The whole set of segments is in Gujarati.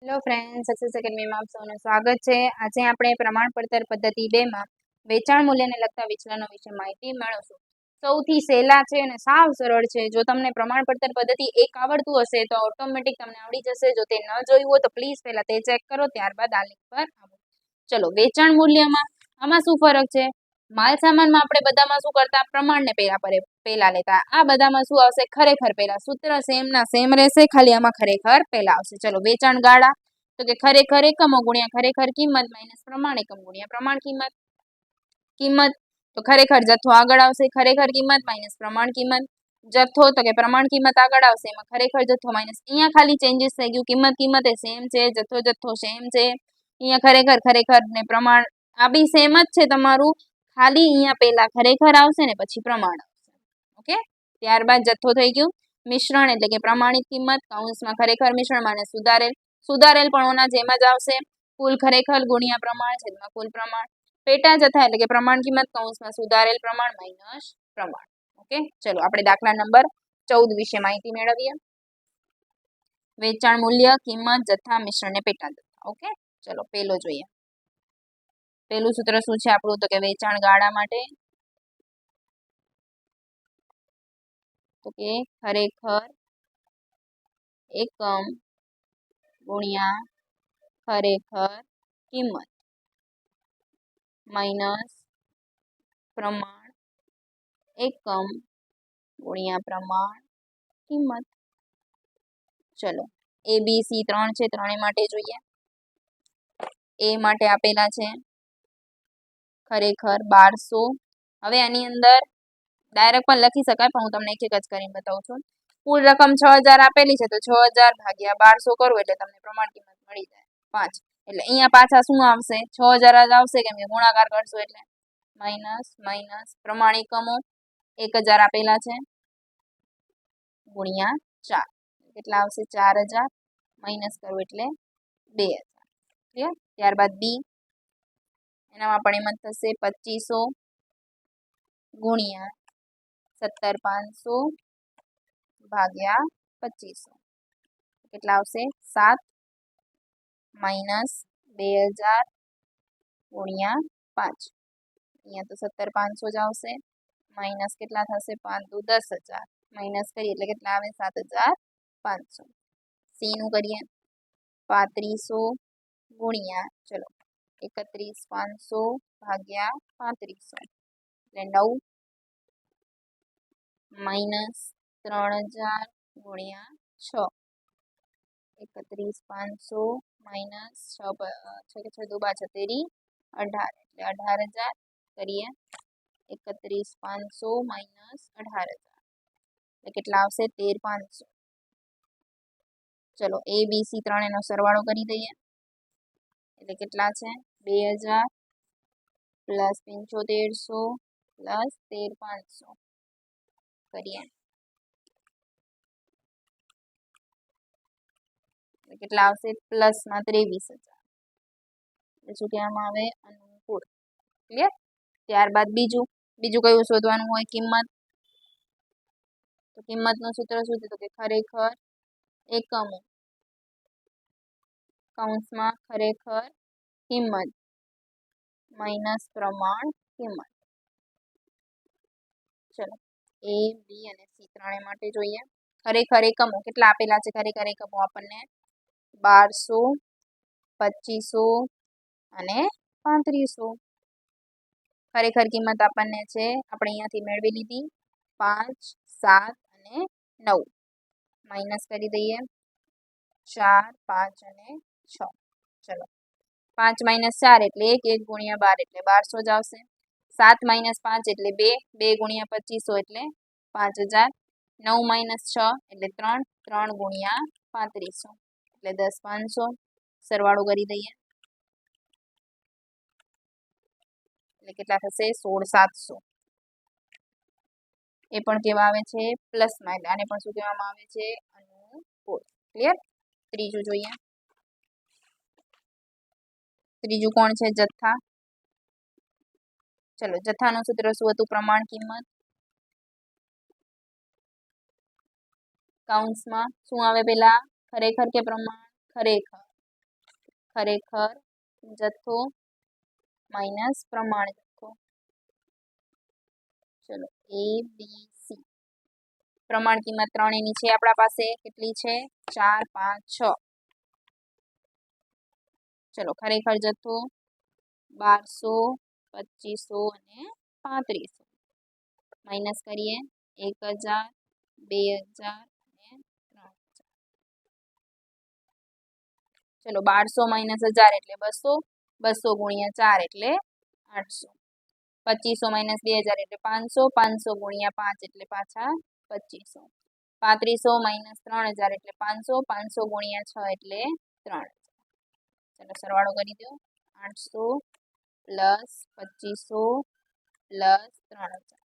હેલો ફ્રેન્ડ, સક્સેસ એકેડમીમાં આપ સૌનું સ્વાગત છે. આજે આપણે પ્રમાણપત્ર પદ્ધતિ 2 માં વેચાણ મૂલ્યને લગતા વિચલનો વિશે માહિતી મેળવશું. સૌથી સહેલા છે અને સાવ સરળ છે. જો તમને પ્રમાણપત્ર પદ્ધતિ 1 આવડતું હશે તો ઓટોમેટિક તમને આવડી જશે. જો તે ન જોયું હોય તો પ્લીઝ પહેલા તે ચેક કરો, ત્યારબાદ આ લિંક પર આવો. ચલો, વેચાણ મૂલ્યમાં આમાં શું ફરક છે? માલ સામાનમાં આપણે બધામાં શું કરતા? પ્રમાણને પહેલા લેતા. આ બધામાં શું આવશે? ખરેખર પહેલા. સૂત્ર સેમ ના સેમ રહેશે, ખાલી આમાં ખરેખર પહેલા આવશે. ચલો, વેચાણ ગાળા તો કે ખરેખર એકમો ગુણ્યા ખરેખર કિંમત માઇનસ પ્રમાણ એકમ ગુણ્યા પ્રમાણ કિંમત. કિંમત તો ખરેખર જથ્થો આગળ આવશે, ખરેખર કિંમત માઇનસ પ્રમાણ કિંમત. જથ્થો તો કે પ્રમાણ કિંમત આગળ આવશે, એમાં ખરેખર જથ્થો માઇનસ. અહીંયા ખાલી ચેન્જીસ થઈ ગયું, કિંમત એ સેમ છે, જથ્થો સેમ છે. અહીંયા ખરેખર ને પ્રમાણ આ બી સેમ જ છે તમારું, ખાલી અહીંયા પહેલા ખરેખર આવશે ને પછી પ્રમાણ આવશે. ઓકે, ત્યારબાદ જથ્થો થઈ ગયું. મિશ્રણ એટલે કે પ્રમાણિત કિંમત કૌંસમાં ખરેખર મિશ્રણ માને સુધારેલ પણ ઓના જેમ જ આવશે. કુલ ખરેખર ગુણ્યા પ્રમાણ છેદમાં કુલ પ્રમાણ. પેટા જથ્થા એટલે કે પ્રમાણ કિંમત કૌંસમાં સુધારેલ પ્રમાણ માઇનસ પ્રમાણ. ઓકે, ચલો આપણે દાખલા નંબર 14 વિશે માહિતી મેળવીએ. વેચાણ મૂલ્ય, કિંમત, જથ્થા, મિશ્રણ ને પેટા જથ્થા. ઓકે, ચલો પેલો જોઈએ. પેલું સૂત્ર શું છે આપણું? તો કે વેચાણ ગાળા માટે તો કે ખરેખર એકમ ગુણ્યા ખરેખર કિંમત માઇનસ પ્રમાણ એકમ ગુણ્યા પ્રમાણ કિંમત. ચલો, એ બી સી 3 છે, ત્રણે માટે જોઈએ. એ માટે આપેલા છે ખરેખર 1200. હવે આની અંદર ડાયરેક્ટ પણ લખી શકાય, પણ હું તમને એક જ કરીને બતાવું છું. કુલ રકમ 6000 આપેલી છે, તો 6000 ભાગ્યા 1200 કરો એટલે તમને પ્રમાણ કિંમત મળી જાય 5. એટલે અહીંયા પાછા શું આવશે? 6000 જ આવશે, કેમ કે ગુણાકાર કરશો એટલે માઇનસ પ્રમાણ એકમો 1000 આપેલા છે ગુણ્યા 4 કેટલા આવશે? 4000 માઇનસ કરો એટલે 2000. ક્લિયર? ત્યારબાદ બી, એનામાં પણ એમ જ થશે 2500 ગુણ્યા 17500 ભાગ્યા 2500 કેટલા આવશે? 7 માઇનસ 2000 ગુણ્યા 5. અહીંયા તો 17500 જ આવશે, માઇનસ કેટલા થશે? 5 દુ 10000 માઇનસ કરીએ એટલે કેટલા આવે? 7500. સી નું કરીએ 3500 ગુણ્યા ચલો 31500 ભાગ્યા 3500 એટલે 9 માઇનસ 3000 ગુણ્યા 6 31500 માઇનસ 6 દુ 18 એટલે 18000 કરીએ 31500 માઇનસ 18000 એટલે કેટલા આવશે? 13500. ચલો, એ બી સી ત્રણેયનો સરવાળો કરી દઈએ એટલે કેટલા છે? 2000 પ્લસ 7500 પ્લસ 13500 કરીએ એટલે કેટલા આવશે? પ્લસમાં 23000. એટલે શું કહેવામાં આવે? અનુકૂળ. ક્લિયર? ત્યારબાદ બીજું કયું શોધવાનું હોય? કિંમત. તો કિંમતનું સૂત્ર શું છે? તો કે ખરેખર એકમો કૌંસમાં ખરેખર કિંમત માઇનસ પ્રમાણ કિંમત. ચલો, એ બી અને સી ત્રણે માટે જોઈએ. ખરેખર એકમો કેટલા આપેલા છે? ખરેખર એકમો આપણને 1200 2500 અને 3500. ખરેખર કિંમત આપણને છે, આપણે અહીંયાથી મેળવી લીધી 5 7 અને 9. માઇનસ કરી દઈએ 4 5 અને 6. ચલો, 5 માઇનસ 4 એટલે 1 ગુણ્યા 12 એટલે 1200 જ આવશે. 7 માઇનસ 5 એટલે 2 ગુણ્યા 2500 એટલે 5000. 9 માઇનસ 6 એટલે 3 ગુણ્યા 3500 એટલે 10500. સરવાળો કરી દઈએ એટલે કેટલા થશે? 16700. એ પણ કેવા આવે છે? પ્લસમાં. એટલે આને પણ શું કહેવામાં આવે છે? અનુકૂળ. ક્લિયર? ત્રીજું જોઈએ. ત્રીજું કોણ છે? જથ્થા. ચલો, જથ્થાનું સૂત્ર શું હતું? પ્રમાણ કિંમત કૌંસમાં શું આવે? પેલા ખરેખર કે પ્રમાણ? ખરેખર. ખરેખર જથ્થો માઇનસ પ્રમાણ જથ્થો. ચલો એ બી સી. પ્રમાણ કિંમત 3 એની છે આપણા પાસે. કેટલી છે? 4, 5, 6. ચલો ખરેખર જથ્થો 1200, 2500 અને 3500. માઇનસ કરીએ 1000, 2000 અને 3000. ચલો 1200 માઇનસ 1000 એટલે 200. 200 ગુણ્યા 4 એટલે 800. 2500 માઇનસ 2000 એટલે 500. 500 ગુણ્યા 5 એટલે પાછા 2500. 3500 માઇનસ 3000 એટલે 500. 500 ગુણ્યા 6 એટલે 3000. ચલો સરવાળો કરી દો. 800 પ્લસ 2500 પ્લસ 3000,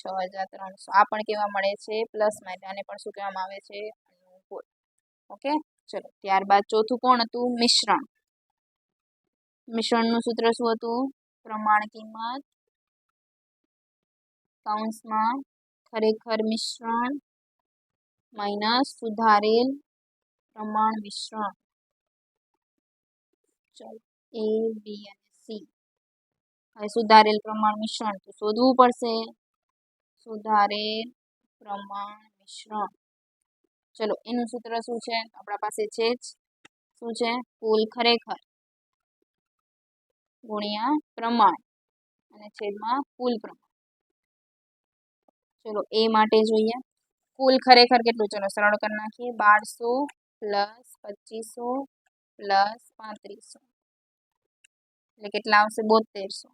6300. આ પણ કેવા મળે છે? પ્લસમાં, એટલે આને પણ શું કહેવામાં આવે છે? અનુકૂળ. ઓકે. ચલો ત્યારબાદ ચોથું કોણ હતું? મિશ્રણ. મિશ્રણનું સૂત્ર શું હતું? પ્રમાણ કિંમત કૌંસમાં ખરેખર મિશ્રણ માઇનસ સુધારેલ પ્રમાણ મિશ્રણ. ચલો એ બી અને સી. હવે સુધારેલ પ્રમાણ મિશ્રણ તો શોધવું પડશે. સુધારેલ પ્રમાણ મિશ્રણ. ચલો એનું સૂત્ર શું છે? આપણા પાસે છે જ. શું છે? કુલ ખરેખર ગુણ્યા પ્રમાણ અને છેદમાં કુલ પ્રમાણ. ચલો એ માટે જોઈએ કુલ ખરેખર કેટલું? ચલો સરળ કરી નાખીએ. 1200 પ્લસ 2500 પ્લસ 3500 એટલે કેટલા આવશે? 7200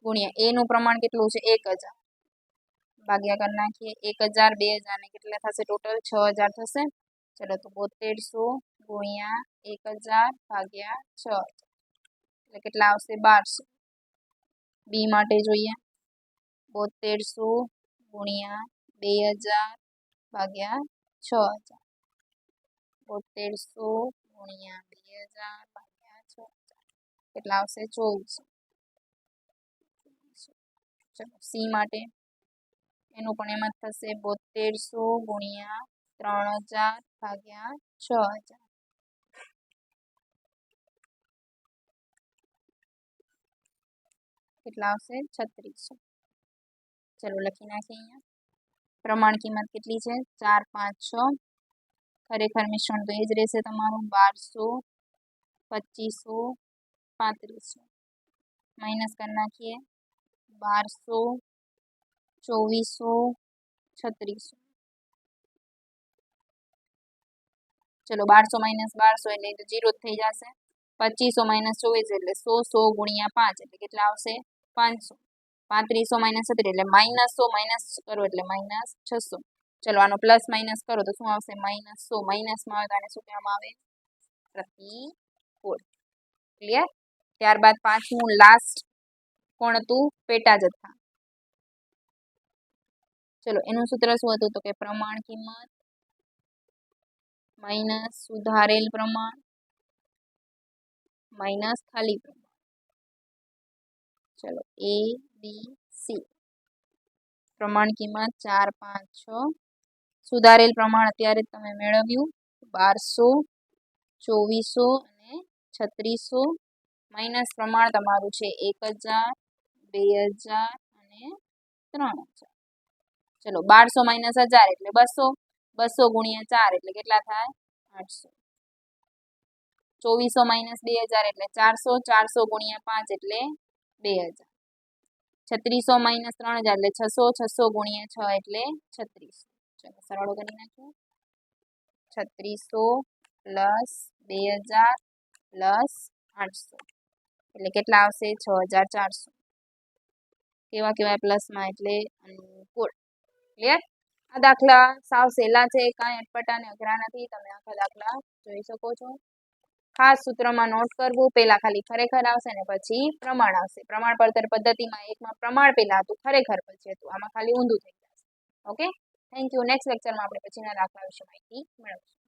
ગુણ્યા એ નું પ્રમાણ કેટલું છે? 1000 ભાગ્યા કરી નાખીએ 1000, 2000 ને કેટલા થશે? ટોટલ 6000 થશે. ચલો તો 7200 ગુણ્યા 1000 ભાગ્યા 6000 એટલે કેટલા આવશે? 1200. બી માટે જોઈએ 7200 ગુણ્યા 2000 ભાગ્યા 6000. 7200 ગુણ્યા 2000 ભાગ્યા 6000 કેટલા આવશે? 2400. ચલો સી માટે એનું પણ એમ જ થશે. 7200 ગુણ્યા 3000 ભાગ્યા 6000 કેટલા આવશે? 3600. ચલો લખી નાખીએ અહીંયા. પ્રમાણ કિંમત કેટલી છે? 4, 5, 6. ખરેખર મિશ્રણ તો એ જ રહેશે તમારું. 1200, 2500, 3500. માઇનસ કરી નાખીએ 1200, 2400, 3600. ચલો 1200 માઇનસ 1200 એટલે 0 જ થઈ જશે. 2500 માઇનસ 24 એટલે 100. 100 ગુણ્યા 5 એટલે કેટલા આવશે? 500. 3500 માઇનસ 17 એટલે માઇનસ 100 માઇનસ કરો એટલે માઇનસ 600. ચલો આનો પ્લસ માઇનસ કરો તો શું આવશે? માઇનસ 100. માઇનસમાં આવે તો આને શું કહેવામાં આવે? પ્રતિકૂળ. ક્લિયર? ત્યારબાદ પાંચમું લાસ્ટ કોણ હતું? પેટા જથ્થા. ચલો એનું સૂત્ર શું હતું? તો કે પ્રમાણ કિંમત માઇનસ સુધારેલ પ્રમાણ માઇનસ ખાલી પ્રમાણ. ચલો એ બી સી. પ્રમાણ કિંમત 4, 5, 6. સુધારેલ પ્રમાણ અત્યારે તમે મેળવ્યું 1200, 2400 અને 3600. માઇનસ પ્રમાણ તમારું છે 1000, 2000 અને 3000. ચલો 1200 માઇનસ 1000 એટલે 200. 200 ગુણ્યા 4 એટલે કેટલા થાય? 800. 2400 માઇનસ 2000 એટલે 400. 400 ગુણ્યા 5 એટલે 2000. 3600 માઇનસ 3000 એટલે 600. 600 ગુણ્યા 6 એટલે 3600. ચલો સરળ કરી નાખીએ. 3600 પ્લસ 2000 પ્લસ 800 એટલે કેટલા આવશે? 6400. કેવા કેવા? પ્લસમાં એટલે અનુકૂળ. ક્લિયર? આ દાખલા સાવ સહેલા છે, કાંઈ અટપટા ને અઘરા નથી. તમે આખા દાખલા જોઈ શકો છો. ખાસ સૂત્રમાં નોટ કરવું. પહેલા ખાલી ખરેખર આવશે ને પછી પ્રમાણ આવશે. પ્રમાણ પડતર પદ્ધતિમાં એકમાં પ્રમાણ પહેલા હતું, ખરેખર પછી હતું. આમાં ખાલી ઊંધું થઈ જશે. Okay, thank you. નેક્સ્ટ લેક્ચરમાં આપણે પછીના દાખલા વિશે માહિતી મેળવીશું.